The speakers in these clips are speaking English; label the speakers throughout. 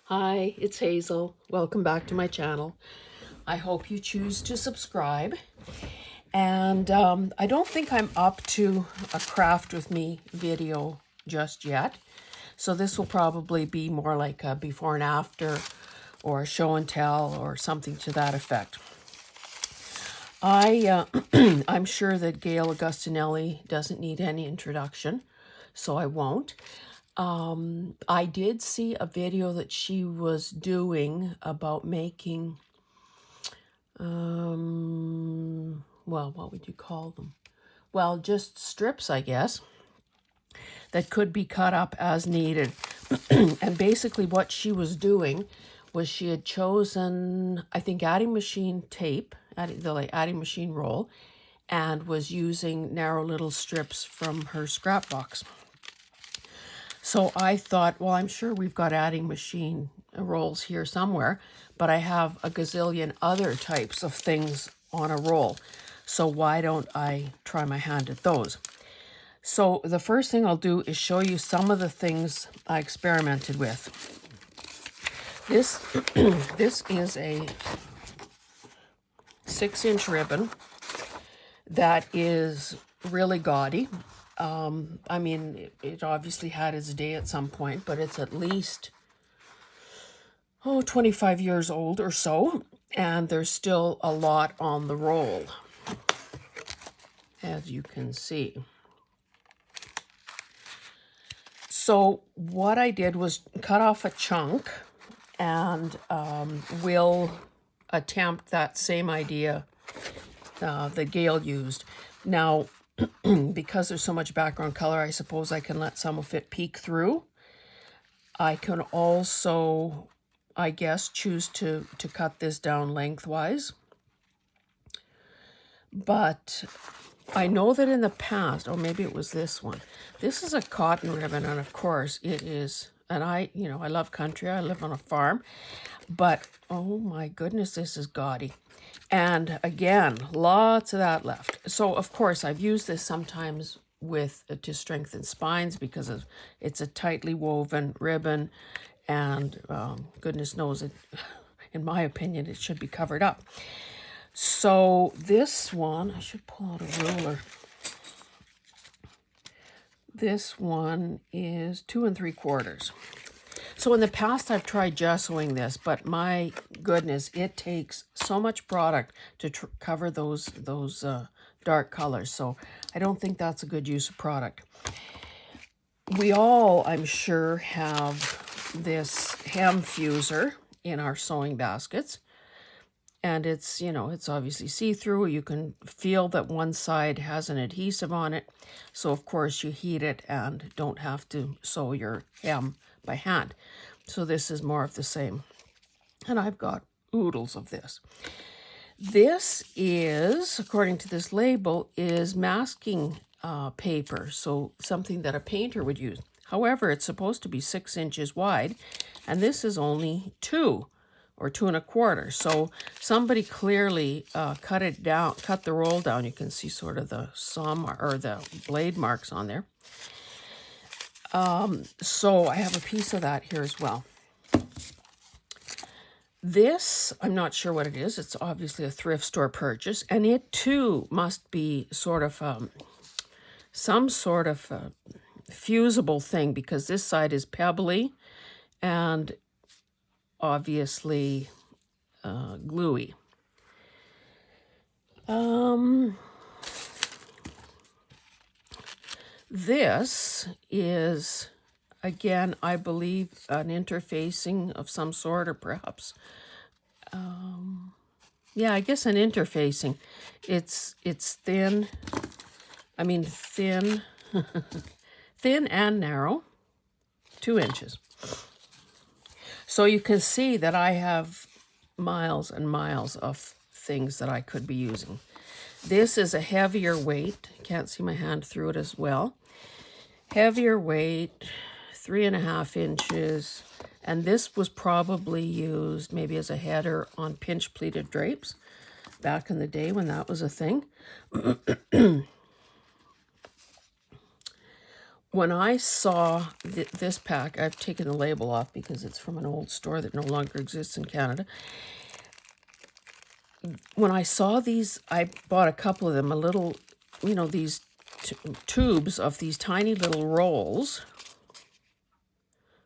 Speaker 1: Hi, it's Hazel. Welcome back to my channel. I hope you choose to subscribe. And I don't think I'm up to a craft with me video just yet. So this will probably be more like a before and after or a show and tell or something to that effect. I'm sure that Gayle Augustinelli doesn't need any introduction, so I won't. I did see a video that she was doing about making, well, what would you call them? Well, just strips, I guess, that could be cut up as needed. And basically what she was doing was she had chosen, I think, adding machine tape, adding machine roll, and was using narrow little strips from her scrap box. So I thought, well, I'm sure we've got adding machine rolls here somewhere, but I have a gazillion other types of things on a roll. So why don't I try my hand at those? So the first thing I'll do is show you some of the things I experimented with. This, this is a 6-inch ribbon that is really gaudy. I mean, it obviously had its day at some point, but it's at least, 25 years old or so, and there's still a lot on the roll, as you can see. So what I did was cut off a chunk, and we'll attempt that same idea that Gayle used. Now, because there's so much background color, I suppose I can let some of it peek through. I can also, I guess, choose to cut this down lengthwise. But I know that in the past, or maybe it was this one, this is a cotton ribbon, and of course it is, and I love country, I live on a farm, but oh my goodness, this is gaudy. And again, lots of that left. So of course I've used this sometimes with to strengthen spines because it's a tightly woven ribbon, and goodness knows it, in my opinion, it should be covered up. So this one, I should pull out a ruler. This one is 2 3/4. So in the past, I've tried gessoing this, but my goodness, it takes so much product to cover those dark colors. So I don't think that's a good use of product. We all, I'm sure, have this hem fuser in our sewing baskets. And it's, it's obviously see-through. You can feel that one side has an adhesive on it. So of course you heat it and don't have to sew your hem by hand. So this is more of the same. And I've got oodles of this. This is, according to this label, is masking paper. So something that a painter would use. However, it's supposed to be 6 inches wide. And this is only 2 or 2 1/4. So somebody clearly cut it down, cut the roll down. You can see sort of the saw or the blade marks on there. So I have a piece of that here as well. This, I'm not sure what it is. It's obviously a thrift store purchase, and it too must be sort of some sort of fusible thing, because this side is pebbly and obviously gluey. This is, again, I believe, an interfacing of some sort, or perhaps, yeah, I guess an interfacing. It's thin. I mean, thin, thin and narrow, 2 inches. So you can see that I have miles and miles of things that I could be using. This is a heavier weight. Can't see my hand through it as well. Heavier weight, 3 1/2 inches. And this was probably used maybe as a header on pinch pleated drapes back in the day when that was a thing. when I saw this pack, I've taken the label off because it's from an old store that no longer exists in Canada. When I saw these, I bought a couple of them, a little, these tubes of these tiny little rolls,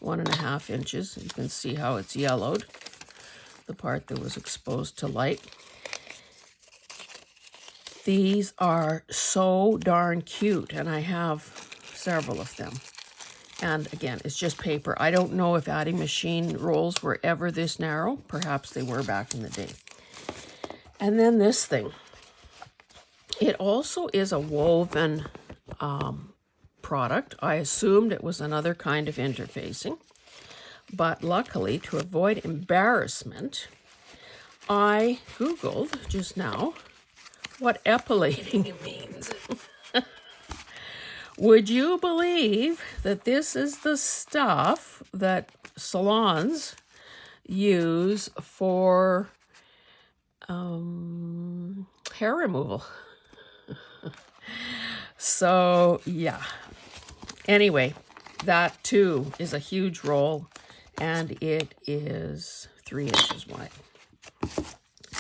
Speaker 1: 1.5 inches. You can see how it's yellowed, the part that was exposed to light. These are so darn cute, and I have several of them. And again, it's just paper. I don't know if adding machine rolls were ever this narrow. Perhaps they were back in the day. And then this thing. It also is a woven product. I assumed it was another kind of interfacing. But luckily, to avoid embarrassment, I Googled just now what epilating means. Would you believe that this is the stuff that salons use for hair removal? So, yeah. Anyway, that too is a huge roll, and it is 3 inches wide.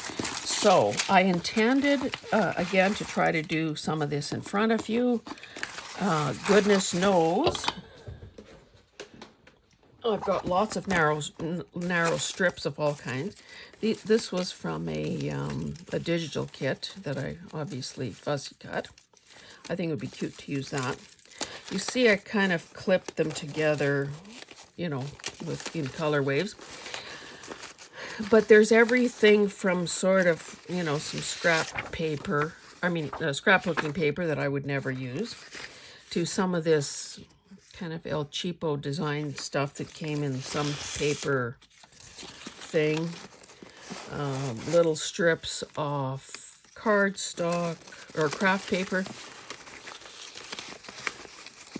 Speaker 1: So I intended, again, to try to do some of this in front of you. Goodness knows, I've got lots of narrow strips of all kinds. This was from a digital kit that I obviously fussy cut. I think it would be cute to use that. You see I kind of clipped them together, in color waves. But there's everything from sort of, some scrap paper, scrapbooking paper that I would never use, to some of this kind of El Cheapo design stuff that came in some paper thing. Little strips of cardstock or craft paper.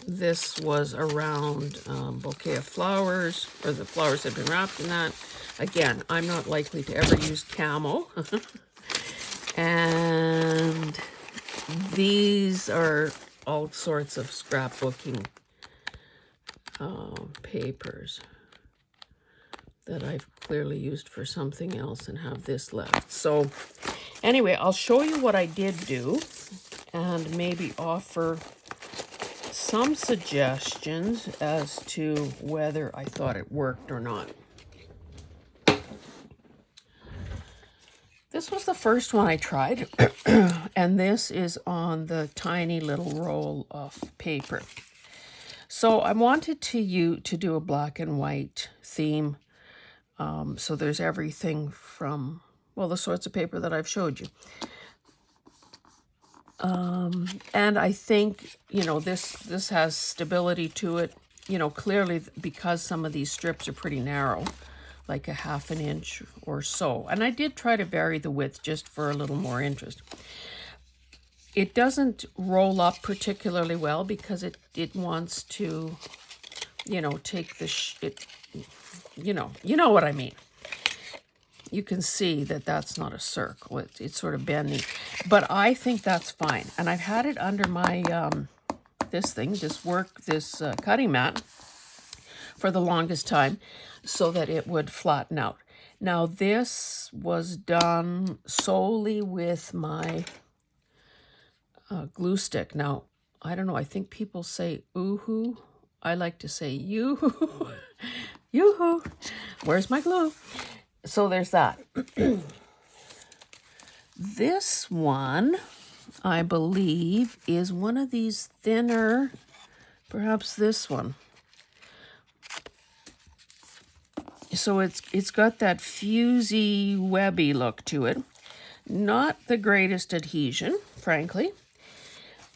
Speaker 1: This was around bouquet of flowers, or the flowers had been wrapped in that. Again, I'm not likely to ever use camo. And these are all sorts of scrapbooking papers that I've clearly used for something else and have this left. So anyway, I'll show you what I did do and maybe offer some suggestions as to whether I thought it worked or not. This was the first one I tried, and this is on the tiny little roll of paper. So I wanted to do a black and white theme. So there's everything from, the sorts of paper that I've showed you. And I think, this has stability to it, clearly because some of these strips are pretty narrow, like 1/2 inch or so. And I did try to vary the width just for a little more interest. It doesn't roll up particularly well because it wants to, take the, you know what I mean. You can see that that's not a circle. It's sort of bending. But I think that's fine. And I've had it under my, this cutting mat for the longest time so that it would flatten out. Now, this was done solely with my glue stick. Now, I don't know. I think people say ooh-hoo. I like to say yoo-hoo. Yoo-hoo. Where's my glue? So there's that. This one, I believe, is one of these thinner, perhaps this one. So it's got that fusey, webby look to it. Not the greatest adhesion, frankly.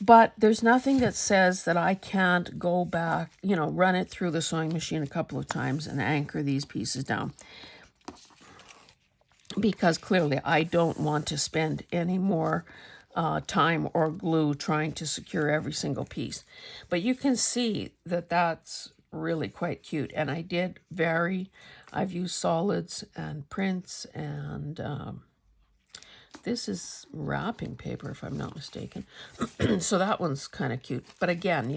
Speaker 1: But there's nothing that says that I can't go back, run it through the sewing machine a couple of times and anchor these pieces down. Because clearly I don't want to spend any more time or glue trying to secure every single piece. But you can see that that's really quite cute. And I did vary. I've used solids and prints, and this is wrapping paper, if I'm not mistaken. So that one's kind of cute. But again,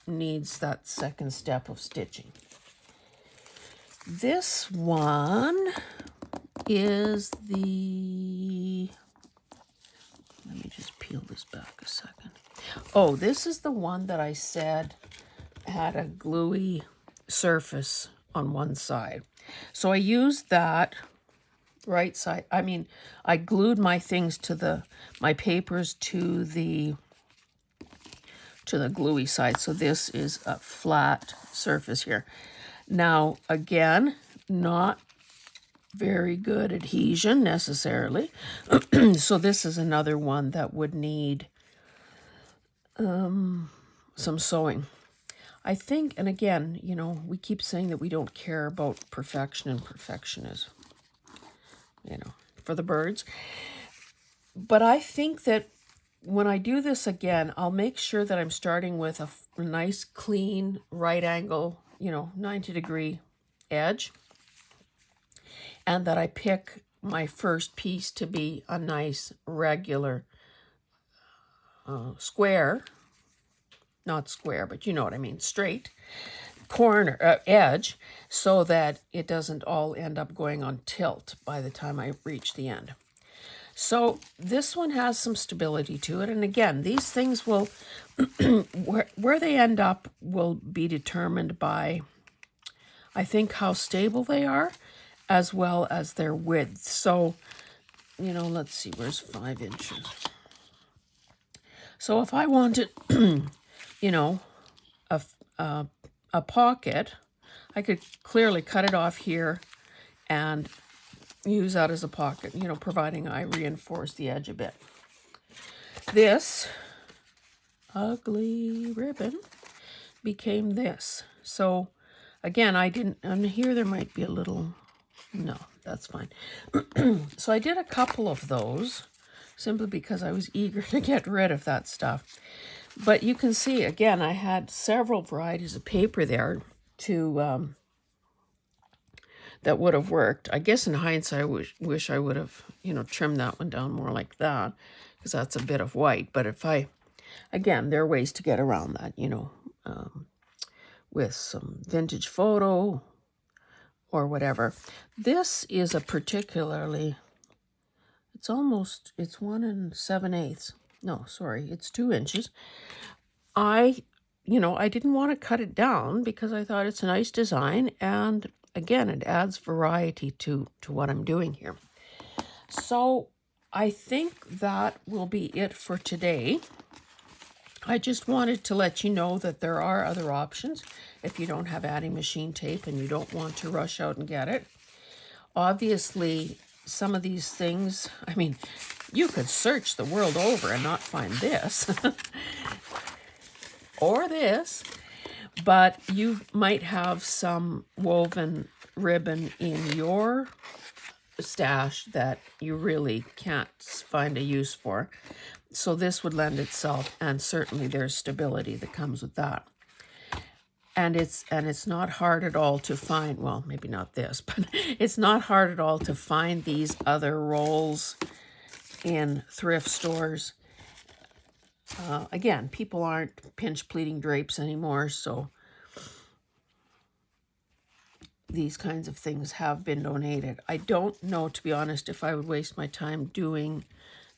Speaker 1: needs that second step of stitching. This one is the, let me just peel this back a second. Oh, this is the one that I said had a gluey surface on one side. So I used that right side. I mean, I glued my things to my papers to the gluey side. So this is a flat surface here. Now, again, not very good adhesion necessarily. So this is another one that would need some sewing. I think, and again, you know, we keep saying that we don't care about perfection, and perfection is, you know, for the birds. But I think that when I do this again, I'll make sure that I'm starting with a nice, clean, right angle, you know, 90-degree edge. And that I pick my first piece to be a nice, regular square. Not square, but you know what I mean, straight corner, edge, so that it doesn't all end up going on tilt by the time I reach the end. So this one has some stability to it. And again, these things will, where they end up will be determined by, I think, how stable they are, as well as their width. So, you know, let's see, where's 5 inches? So if I wanted, you know, a pocket, I could clearly cut it off here and use that as a pocket, you know, providing I reinforce the edge a bit. This ugly ribbon became this. So again, I didn't, and here there might be a little, no, that's fine. So I did a couple of those simply because I was eager to get rid of that stuff. But you can see, again, I had several varieties of paper there to that would have worked. I guess in hindsight, I wish I would have, you know, trimmed that one down more like that, because that's a bit of white. But if I, again, there are ways to get around that, you know, with some vintage photo or whatever. This is a particularly, it's 1 7/8. No, sorry, it's 2 inches. You know, I didn't want to cut it down because I thought it's a nice design. And again, it adds variety to what I'm doing here. So I think that will be it for today. I just wanted to let you know that there are other options if you don't have adding machine tape and you don't want to rush out and get it. Obviously, some of these things, I mean, you could search the world over and not find this or this, but you might have some woven ribbon in your stash that you really can't find a use for. So this would lend itself, and certainly there's stability that comes with that. And it's not hard at all to find, well, maybe not this, but it's not hard at all to find these other rolls in thrift stores. Again, people aren't pinch pleating drapes anymore, so these kinds of things have been donated. I don't know, to be honest, if I would waste my time doing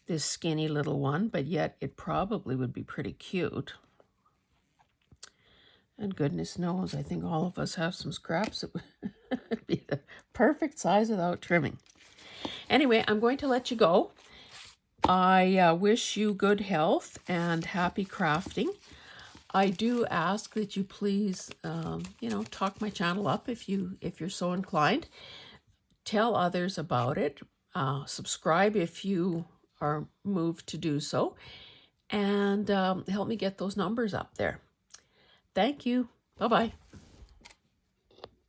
Speaker 1: this skinny little one, but yet it probably would be pretty cute. And goodness knows, I think all of us have some scraps that would be the perfect size without trimming. Anyway, I'm going to let you go. I wish you good health and happy crafting. I do ask that you please, you know, talk my channel up if you're so inclined. Tell others about it. Subscribe if you are moved to do so, and help me get those numbers up there. Thank you. Bye-bye.